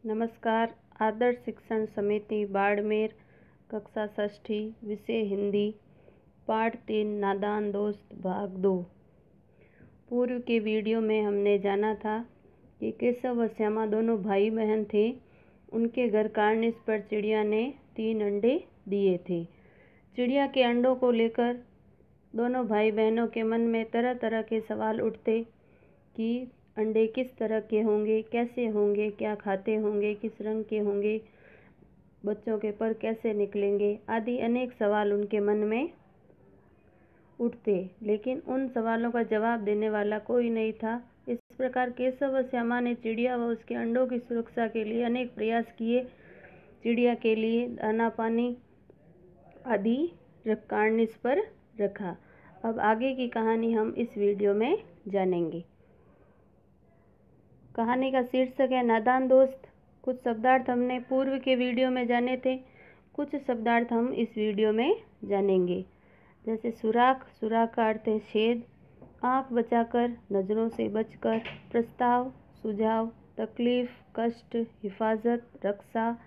नमस्कार। आदर्श शिक्षण समिति बाड़मेर, कक्षा षष्ठी, विषय हिंदी, पाठ 3, नादान दोस्त, भाग 2। पूर्व के वीडियो में हमने जाना था कि केशव व श्यामा दोनों भाई बहन थे। उनके घर कार्निस पर चिड़िया ने 3 अंडे दिए थे। चिड़िया के अंडों को लेकर दोनों भाई बहनों के मन में तरह तरह के सवाल उठते कि अंडे किस तरह के होंगे, कैसे होंगे, क्या खाते होंगे, किस रंग के होंगे, बच्चों के पर कैसे निकलेंगे आदि अनेक सवाल उनके मन में उठते, लेकिन उन सवालों का जवाब देने वाला कोई नहीं था। इस प्रकार केशव व श्यामा ने चिड़िया व उसके अंडों की सुरक्षा के लिए अनेक प्रयास किए। चिड़िया के लिए दाना पानी आदि कार्निस पर रखा। अब आगे की कहानी हम इस वीडियो में जानेंगे। कहानी का शीर्षक है नादान दोस्त। कुछ शब्दार्थ हमने पूर्व के वीडियो में जाने थे, कुछ शब्दार्थ हम इस वीडियो में जानेंगे। जैसे सुराख, सुराख का अर्थ है छेद, आँख बचाकर, नज़रों से बचकर, प्रस्ताव, सुझाव, तकलीफ, कष्ट, हिफाजत, रक्षा,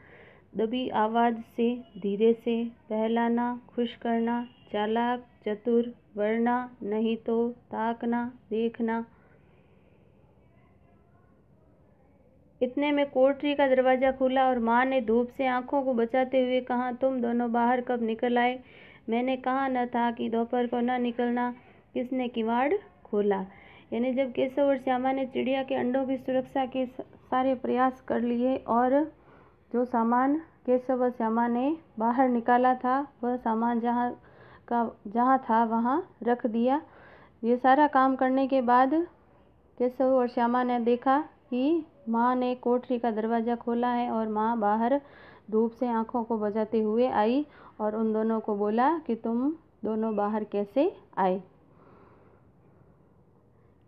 दबी आवाज़ से, धीरे से, बहलाना, खुश करना, चालाक, चतुर, वरना, नहीं तो, ताकना, देखना। इतने में कोठरी का दरवाज़ा खुला और माँ ने धूप से आंखों को बचाते हुए कहा, तुम दोनों बाहर कब निकल आए? मैंने कहा न था कि दोपहर को न निकलना। किसने किवाड़ खोला? यानी जब केशव और श्यामा ने चिड़िया के अंडों की सुरक्षा के सारे प्रयास कर लिए और जो सामान केशव और श्यामा ने बाहर निकाला था वह सामान जहाँ था वहाँ रख दिया। ये सारा काम करने के बाद केशव और श्यामा ने देखा कि माँ ने कोठरी का दरवाज़ा खोला है और माँ बाहर धूप से आंखों को बचाते हुए आई और उन दोनों को बोला कि तुम दोनों बाहर कैसे आए।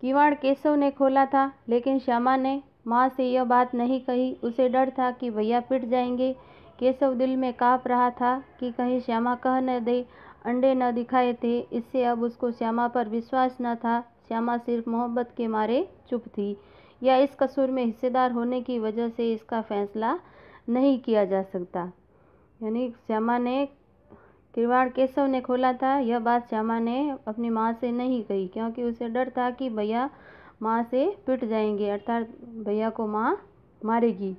किवाड़ केशव ने खोला था, लेकिन श्यामा ने माँ से यह बात नहीं कही। उसे डर था कि भैया पिट जाएंगे। केशव दिल में काँप रहा था कि कहीं श्यामा कह न दे। अंडे न दिखाए थे, इससे अब उसको श्यामा पर विश्वास न था। श्यामा सिर्फ मोहब्बत के मारे चुप थी, या इस कसूर में हिस्सेदार होने की वजह से इसका फैसला नहीं किया जा सकता। यानी श्यामा ने किवाड़ केशव ने खोला था, यह बात श्यामा ने अपनी माँ से नहीं कही, क्योंकि उसे डर था कि भैया माँ से पिट जाएंगे, अर्थात भैया को माँ मारेगी।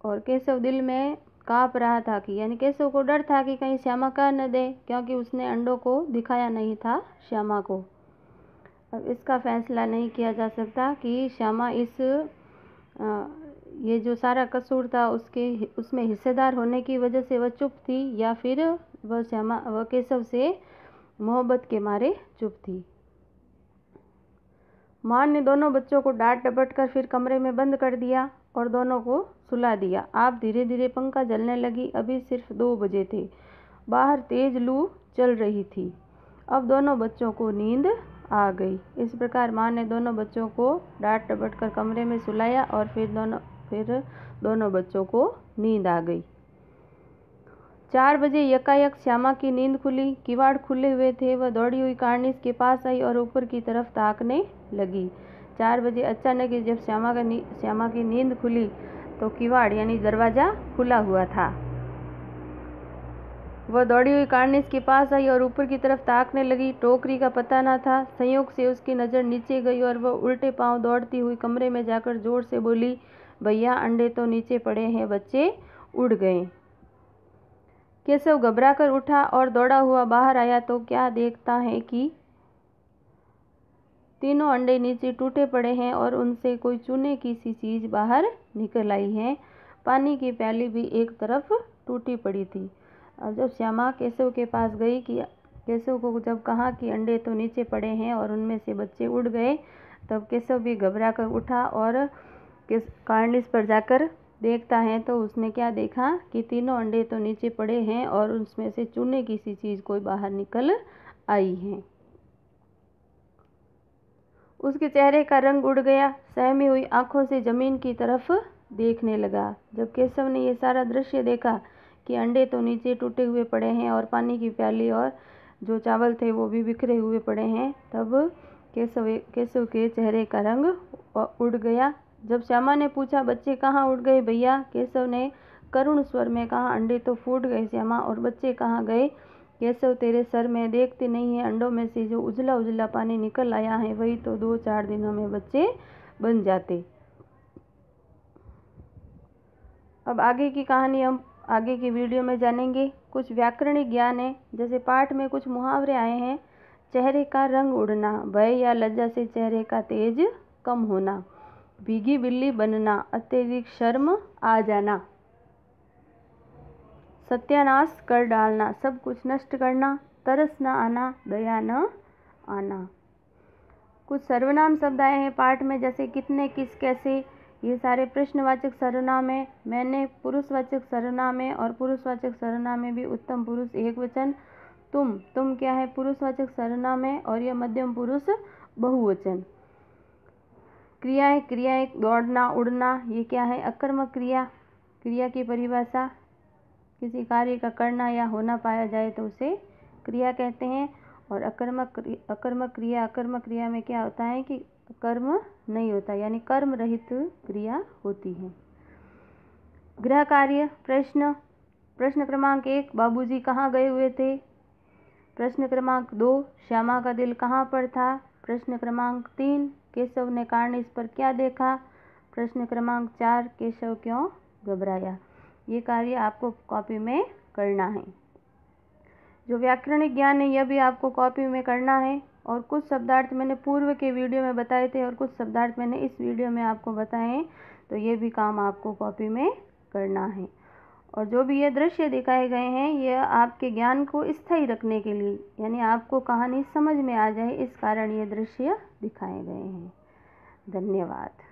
और केशव दिल में काँप रहा था कि यानी केशव को डर था कि कहीं श्यामा कह न दे, क्योंकि उसने अंडों को दिखाया नहीं था श्यामा को। अब इसका फैसला नहीं किया जा सकता कि श्यामा ये जो सारा कसूर था उसमें हिस्सेदार होने की वजह से वह चुप थी, या फिर वह केशव से मोहब्बत के मारे चुप थी। माँ ने दोनों बच्चों को डांट डपट कर फिर कमरे में बंद कर दिया और दोनों को सुला दिया। आप धीरे धीरे पंखा जलने लगी। अभी सिर्फ 2 बजे थे। बाहर तेज लू चल रही थी। अब दोनों बच्चों को नींद आ गई। इस प्रकार माँ ने दोनों बच्चों को डांट डपट कर कमरे में सुलाया और फिर दोनों बच्चों को नींद आ गई। 4 बजे यकायक श्यामा की नींद खुली। किवाड़ खुले हुए थे। वह दौड़ी हुई कार्निस के पास आई और ऊपर की तरफ ताकने लगी। 4 बजे अचानक ही जब श्यामा की नींद खुली तो किवाड़ यानी दरवाज़ा खुला हुआ था। वह दौड़ी हुई कार्निस के पास आई और ऊपर की तरफ ताकने लगी। टोकरी का पता न था। संयोग से उसकी नज़र नीचे गई और वह उल्टे पांव दौड़ती हुई कमरे में जाकर जोर से बोली, भैया अंडे तो नीचे पड़े हैं, बच्चे उड़ गए। केशव घबरा कर उठा और दौड़ा हुआ बाहर आया तो क्या देखता है कि तीनों अंडे नीचे टूटे पड़े हैं और उनसे कोई चूने की सी चीज़ बाहर निकल आई है। पानी की प्याली भी एक तरफ टूटी पड़ी थी। अब जब श्यामा केशव के पास गई कि केशव को जब कहा कि अंडे तो नीचे पड़े हैं और उनमें से बच्चे उड़ गए, तब केशव भी घबरा कर उठा और कार्निस पर जाकर देखता है तो उसने क्या देखा कि तीनों अंडे तो नीचे पड़े हैं और उसमें से चूने की सी चीज़ कोई बाहर निकल आई है। उसके चेहरे का रंग उड़ गया। सहमी हुई आंखों से जमीन की तरफ देखने लगा। जब केशव ने यह सारा दृश्य देखा कि अंडे तो नीचे टूटे हुए पड़े हैं और पानी की प्याली और जो चावल थे वो भी बिखरे हुए पड़े हैं, तब केशव के चेहरे का रंग उड़ गया। जब श्यामा ने पूछा बच्चे कहाँ उड़ गए भैया, केशव ने करुण स्वर में कहा अंडे तो फूट गए श्यामा। और बच्चे कहाँ गए केशव, तेरे सर में देखते नहीं है अंडों में से जो उजला उजला पानी निकल आया है वही तो 2-4 दिनों में बच्चे बन जाते। अब आगे की कहानी हम आगे की वीडियो में जानेंगे। कुछ व्याकरणिक ज्ञान है, जैसे पाठ में कुछ मुहावरे आए हैं। चेहरे का रंग उड़ना, भय या लज्जा से चेहरे का तेज कम होना, भीगी बिल्ली बनना, अत्यधिक शर्म आ जाना, सत्यानाश कर डालना, सब कुछ नष्ट करना, तरस न आना, दया न आना। कुछ सर्वनाम शब्द आए हैं पाठ में, जैसे कितने, किस, कैसे, ये सारे प्रश्नवाचक सर्वनाम है। मैंने पुरुषवाचक सर्वनाम है और पुरुषवाचक सर्वनाम में भी उत्तम पुरुष एकवचन। तुम क्या है पुरुषवाचक सर्वनाम है और यह मध्यम पुरुष बहुवचन। क्रियाएं दौड़ना, उड़ना, ये क्या है अकर्मक क्रिया। क्रिया की परिभाषा किसी कार्य का करना या होना पाया जाए तो उसे क्रिया कहते हैं। और अकर्मक क्रिया में क्या होता है कि कर्म नहीं होता, यानी कर्म रहित क्रिया होती है। गृह कार्य प्रश्न क्रमांक 1, बाबूजी कहाँ गए हुए थे। प्रश्न क्रमांक 2, श्यामा का दिल कहाँ पर था। प्रश्न क्रमांक 3, केशव ने कार्निस पर क्या देखा। प्रश्न क्रमांक 4, केशव क्यों घबराया। ये कार्य आपको कॉपी में करना है। जो व्याकरणिक ज्ञान है यह भी आपको कॉपी में करना है। और कुछ शब्दार्थ मैंने पूर्व के वीडियो में बताए थे और कुछ शब्दार्थ मैंने इस वीडियो में आपको बताए हैं, तो ये भी काम आपको कॉपी में करना है। और जो भी ये दृश्य दिखाए गए हैं यह आपके ज्ञान को स्थायी रखने के लिए, यानी आपको कहानी समझ में आ जाए इस कारण ये दृश्य दिखाए गए हैं। धन्यवाद।